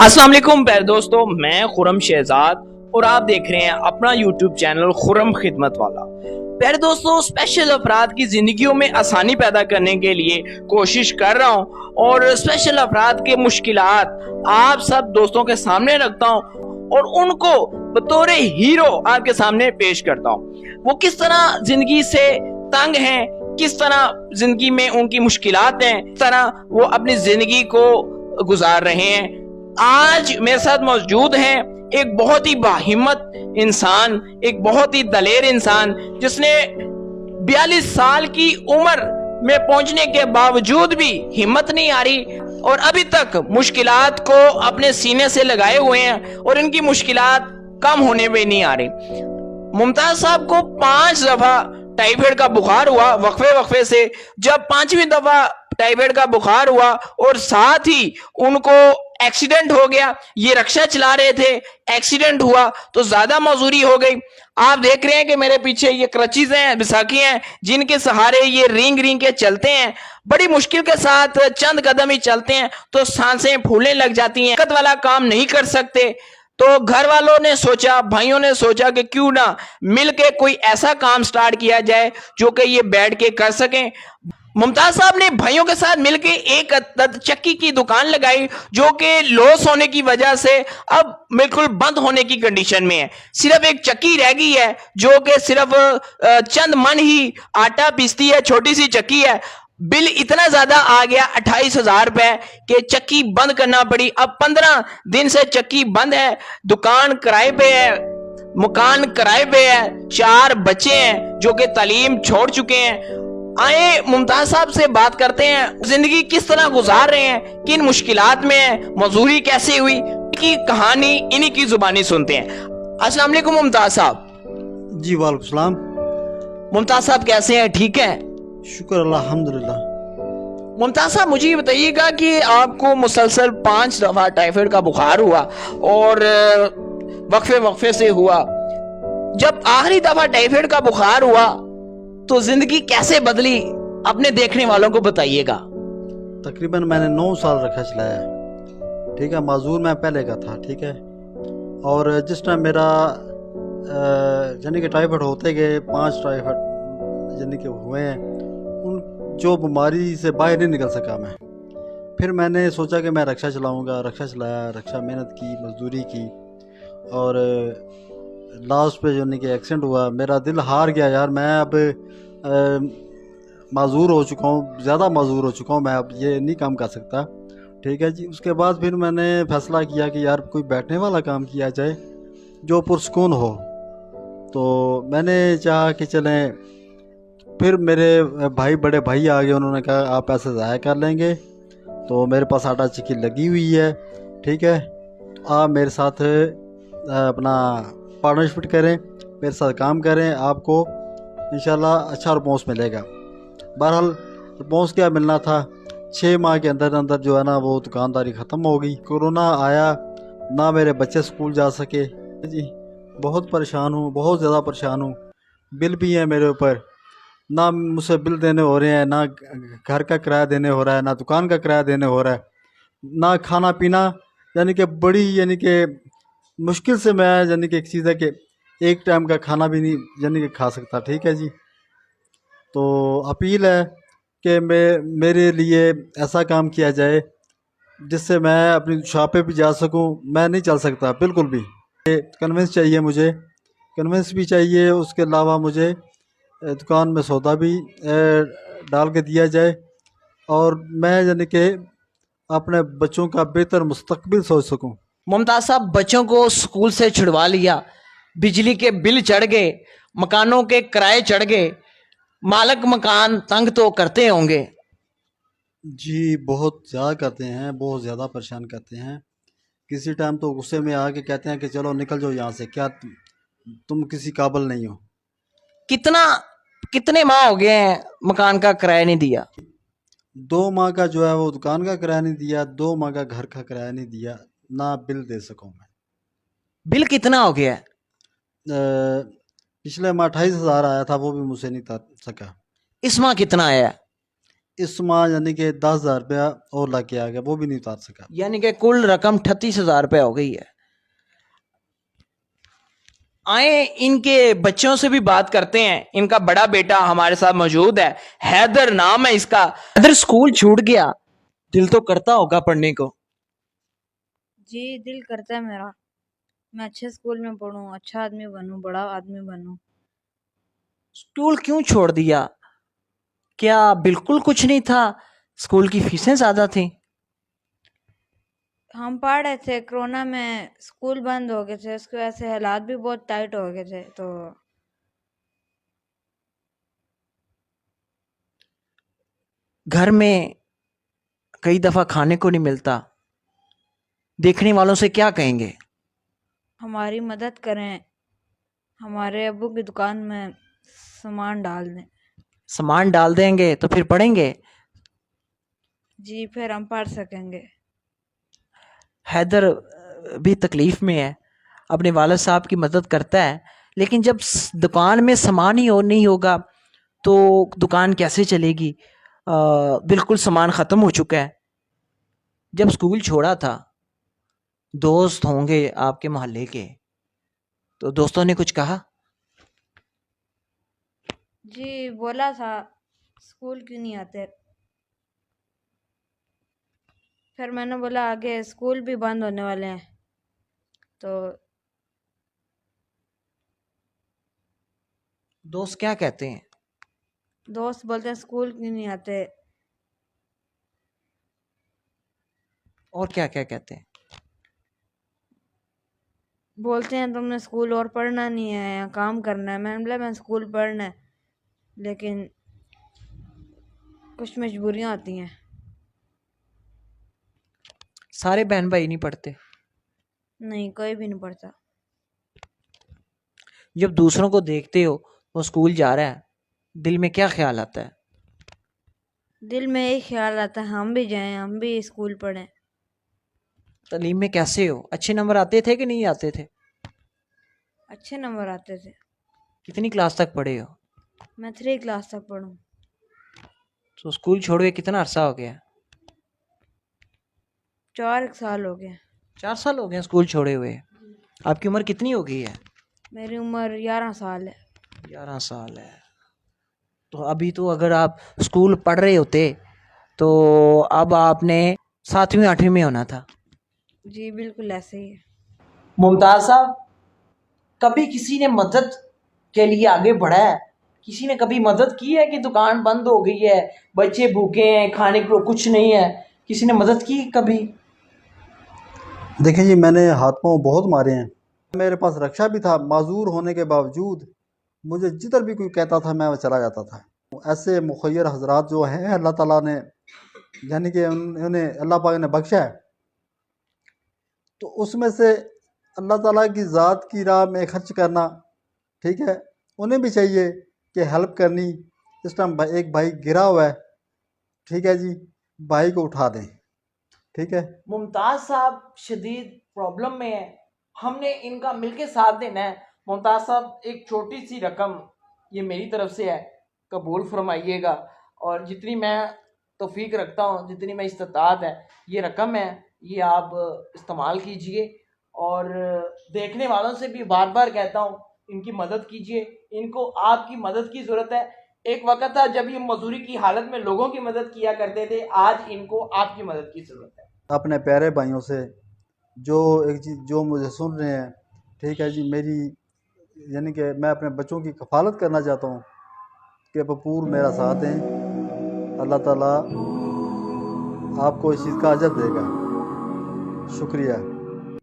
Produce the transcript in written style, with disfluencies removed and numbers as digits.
अस्सलाम वालेकुम प्यारे दोस्तों, मैं खुरम शहजाद और आप देख रहे हैं अपना यूट्यूब चैनल खुरम खिदमत वाला। प्यारे दोस्तों, स्पेशल अफराद की जिंदगियों में आसानी पैदा करने के लिए कोशिश कर रहा हूं और स्पेशल अफराद के मुश्किलात आप सब दोस्तों के सामने रखता हूं और उनको बतौर हीरो आपके सामने पेश करता हूं। वो किस तरह जिंदगी से तंग हैं, किस तरह जिंदगी में उनकी मुश्किलात हैं, किस तरह वो अपनी जिंदगी को गुजार रहे हैं। आज मेरे साथ मौजूद हैं एक बहुत ही बाहिम्मत इंसान, एक बहुत ही दलेर इंसान जिसने 42 साल की उम्र में पहुंचने के बावजूद भी हिम्मत नहीं आ रही और अभी तक मुश्किलात को अपने सीने से लगाए हुए हैं और इनकी मुश्किलात कम होने में नहीं आ रही। मुमताज साहब को 5 दफा टाइफाइड का बुखार हुआ वक्फे से। जब 5वीं दफा टाइफाइड का बुखार हुआ और साथ ही उनको एक्सीडेंट हो गया, ये रिक्शा चला रहे थे, एक्सीडेंट हुआ तो ज्यादा मजूरी हो गई। आप देख रहे हैं कि मेरे पीछे ये क्रचीज हैं, बैसाखी हैं, जिनके सहारे ये रिंग रिंग के चलते हैं। बड़ी मुश्किल के साथ चंद कदम ही चलते हैं तो सांसें फूलने लग जाती हैं, ताकत वाला काम नहीं कर सकते। तो घर वालों ने सोचा, भाइयों ने सोचा कि क्यों ना मिलके कोई ऐसा काम स्टार्ट किया जाए जो कि ये बैठ के कर सकें। मुमताज साहब ने भाइयों के साथ मिलके एक चक्की की दुकान लगाई जो कि लॉस होने की वजह से अब बिल्कुल बंद होने की कंडीशन में है। सिर्फ एक चक्की रह गई है जो कि सिर्फ चंद मन ही आटा पीसती है, छोटी सी चक्की है। बिल इतना ज्यादा आ गया 28,000 रुपए कि चक्की बंद करना पड़ी। अब 15 दिन से चक्की बंद है, दुकान किराए पे है, मकान किराए पे है, 4 बच्चे हैं जो कि तालीम छोड़ चुके हैं। आए मुमताज साहब से बात करते हैं, जिंदगी किस तरह गुजार रहे हैं, किन मुश्किलात में है, मजदूरी कैसे हुई, की कहानी इन्हीं की जुबानी सुनते हैं। अस्सलाम वालेकुम मुमताज साहब। जी वालेकुम सलाम। मुमताज साहब कैसे हैं, ठीक है? शुक्र अल्लाह, अल्हम्दुलिल्लाह। मुमताज साहब मुझे ये बताइएगा कि आपको मुसलसल 5 दफा टाइफाइड का बुखार हुआ और वक्फे से हुआ। जब आखिरी दफा टाइफाइड का बुखार हुआ तो जिंदगी कैसे बदली, अपने देखने वालों को बताइएगा। तकरीबन मैंने 9 साल रखा चलाया, ठीक है। माजूर मैं पहले का था, ठीक है। और जिस टाइम मेरा यानी कि टाइफाइड होते गए, 5 टाइफाइड यानी कि हुए हैं, उन जो बीमारी से बाहर नहीं निकल सका मैं। फिर मैंने सोचा कि मैं रक्षा चलाऊंगा, रक्षा चलाया, रक्षा मेहनत की, मजदूरी की और लास्ट पे यानी कि एक्सीडेंट हुआ। मेरा दिल हार गया यार, मैं अब माजूर हो चुका हूँ, ज़्यादा माजूर हो चुका हूँ, मैं अब ये नहीं काम कर सकता, ठीक है जी। उसके बाद फिर मैंने फैसला किया कि यार कोई बैठने वाला काम किया जाए जो पुरसकून हो। तो मैंने चाहा कि चलें, फिर मेरे भाई, बड़े भाई आ गए, उन्होंने कहा आप पैसे ज़ाया कर लेंगे, तो मेरे पास आटा चक्की लगी हुई है, ठीक है, तो आप मेरे साथ अपना पार्टनरशिप करें, मेरे साथ काम करें, आपको इंशाल्लाह अच्छा रिस्पॉन्स मिलेगा। बहरहाल रिस्पॉन्स क्या मिलना था, 6 माह के अंदर अंदर जो है ना वो दुकानदारी ख़त्म हो गई। कोरोना आया, ना मेरे बच्चे स्कूल जा सके जी। बहुत परेशान हूँ, बहुत ज़्यादा परेशान हूँ। बिल भी है मेरे ऊपर, ना मुझसे बिल देने हो रहे हैं, ना घर का किराया देने हो रहा है, ना दुकान का किराया देने हो रहा है, ना खाना पीना, यानी कि बड़ी यानी कि मुश्किल से मैं यानी कि एक चीज़ है कि एक टाइम का खाना भी नहीं यानी कि खा सकता, ठीक है जी। तो अपील है कि मेरे लिए ऐसा काम किया जाए जिससे मैं अपनी शॉप पे भी जा सकूं। मैं नहीं चल सकता बिल्कुल भी, कन्विंस चाहिए मुझे, कन्विंस भी चाहिए। उसके अलावा मुझे दुकान में सौदा भी डाल के दिया जाए और मैं यानी कि अपने बच्चों का बेहतर मुस्तकबिल सोच सकूं। मुमताज साहब, बच्चों को स्कूल से छुड़वा लिया, बिजली के बिल चढ़ गए, मकानों के किराए चढ़ गए, मालिक मकान तंग तो करते होंगे। जी बहुत ज़्यादा करते हैं, बहुत ज़्यादा परेशान करते हैं। किसी टाइम तो गुस्से में आके कहते हैं कि चलो निकल जाओ यहाँ से, क्या तुम किसी काबिल नहीं हो। कितने माह हो गए हैं मकान का किराया नहीं दिया? 2 माह का जो है वो दुकान का किराया नहीं दिया, 2 माह का घर का किराया नहीं दिया, ना बिल दे सकूँ मैं। बिल कितना हो गया है? पिछले माह 28,000 आया था, वो भी मुझसे नहीं सका। इस माह कितना आया है? इस माह यानी कि 10,000 रुपया और ला के आ गया, वो भी नहीं उतार सका। यानी कि कुल रकम 38,000 रुपये हो गई है। आए इनके बच्चों से भी बात करते हैं। इनका बड़ा बेटा हमारे साथ मौजूद है, हैदर नाम है इसका। हैदर, स्कूल छूट गया, दिल तो करता होगा पढ़ने को? जी दिल करता है मेरा, मैं अच्छे स्कूल में पढ़ूं, अच्छा आदमी बनूं, बड़ा आदमी बनूं। स्कूल क्यों छोड़ दिया? क्या बिल्कुल कुछ नहीं था? स्कूल की फीसें ज्यादा थी? हम पढ़ रहे थे, कोरोना में स्कूल बंद हो गए थे, उसकी वजह से हालात भी बहुत टाइट हो गए थे। तो घर में कई दफा खाने को नहीं मिलता, देखने वालों से क्या कहेंगे? हमारी मदद करें, हमारे अब्बू की दुकान में सामान डाल दें। सामान डाल देंगे तो फिर पढ़ेंगे? जी फिर हम पढ़ सकेंगे। हैदर भी तकलीफ में है, अपने वालिद साहब की मदद करता है, लेकिन जब दुकान में सामान ही और नहीं होगा तो दुकान कैसे चलेगी? बिल्कुल सामान ख़त्म हो चुका है। जब स्कूल छोड़ा था, दोस्त होंगे आपके मोहल्ले के, तो दोस्तों ने कुछ कहा? जी बोला था स्कूल क्यों नहीं आते, फिर मैंने बोला आगे स्कूल भी बंद होने वाले हैं, तो दोस्त क्या कहते हैं? दोस्त बोलते हैं स्कूल क्यों नहीं आते। और क्या क्या कहते हैं? बोलते हैं तुमने स्कूल और पढ़ना नहीं है या काम करना है। मैंने बोला मैं स्कूल पढ़ना है, लेकिन कुछ मजबूरियां होती हैं। सारे बहन भाई नहीं पढ़ते? नहीं, कोई भी नहीं पढ़ता। जब दूसरों को देखते हो वो स्कूल जा रहा है, दिल में क्या ख्याल आता है? दिल में यही ख्याल आता है हम भी जाएं, हम भी स्कूल पढ़ें। तालीम में कैसे हो? अच्छे नंबर आते थे कि नहीं आते थे? अच्छे नंबर आते थे। कितनी क्लास तक पढ़े हो? मैं 3 क्लास तक पढ़ूं। तो स्कूल छोड़ के कितना अरसा हो गया? 4 साल हो गए। 4 साल हो गए स्कूल छोड़े हुए। आपकी उम्र कितनी हो गई है? मेरी उम्र 11 साल है। 11 साल है। तो अभी तो अगर आप स्कूल पढ़ रहे होते तो अब आपने 7वीं 8वीं में होना था। जी बिल्कुल ऐसे ही है। मुमताज साहब, कभी किसी ने मदद के लिए आगे बढ़ा है? किसी ने कभी मदद की है कि दुकान बंद हो गई है, बच्चे भूखे हैं, खाने को कुछ नहीं है, किसी ने मदद की कभी? देखिए जी, मैंने हाथ पाँव बहुत मारे हैं। मेरे पास रक्षा भी था, माजूर होने के बावजूद मुझे जिधर भी कोई कहता था मैं वो चला जाता था। ऐसे मुखय्यर हजरात जो हैं अल्लाह ताला ने यानी कि उन्हें अल्लाह पाक ने बख्शा है, तो उसमें से अल्लाह ताला की ज़ात की राह में खर्च करना, ठीक है, उन्हें भी चाहिए कि हेल्प करनी। इस टाइम एक भाई गिरा हुआ है, ठीक है जी, भाई को उठा दें, ठीक है। मुमताज साहब शदीद प्रॉब्लम में है, हमने इनका मिलके साथ देना है। मुमताज साहब, एक छोटी सी रकम ये मेरी तरफ से है, कबूल फरमाइएगा। और जितनी मैं तौफीक रखता हूँ, जितनी मैं इस्तात है, ये रकम है, ये आप इस्तेमाल कीजिए। और देखने वालों से भी बार बार कहता हूँ इनकी मदद कीजिए, इनको आपकी मदद की ज़रूरत है। एक वक्त था जब ये मजदूरी की हालत में लोगों की मदद किया करते थे, आज इनको आपकी मदद की ज़रूरत है। अपने प्यारे भाइयों से जो एक चीज़ जो मुझे सुन रहे हैं, ठीक है जी, मेरी यानी कि मैं अपने बच्चों की कफ़ालत करना चाहता हूँ कि भरपूर मेरा साथ दें। अल्लाह ताला आपको इस चीज़ का अजर देगा। शुक्रिया।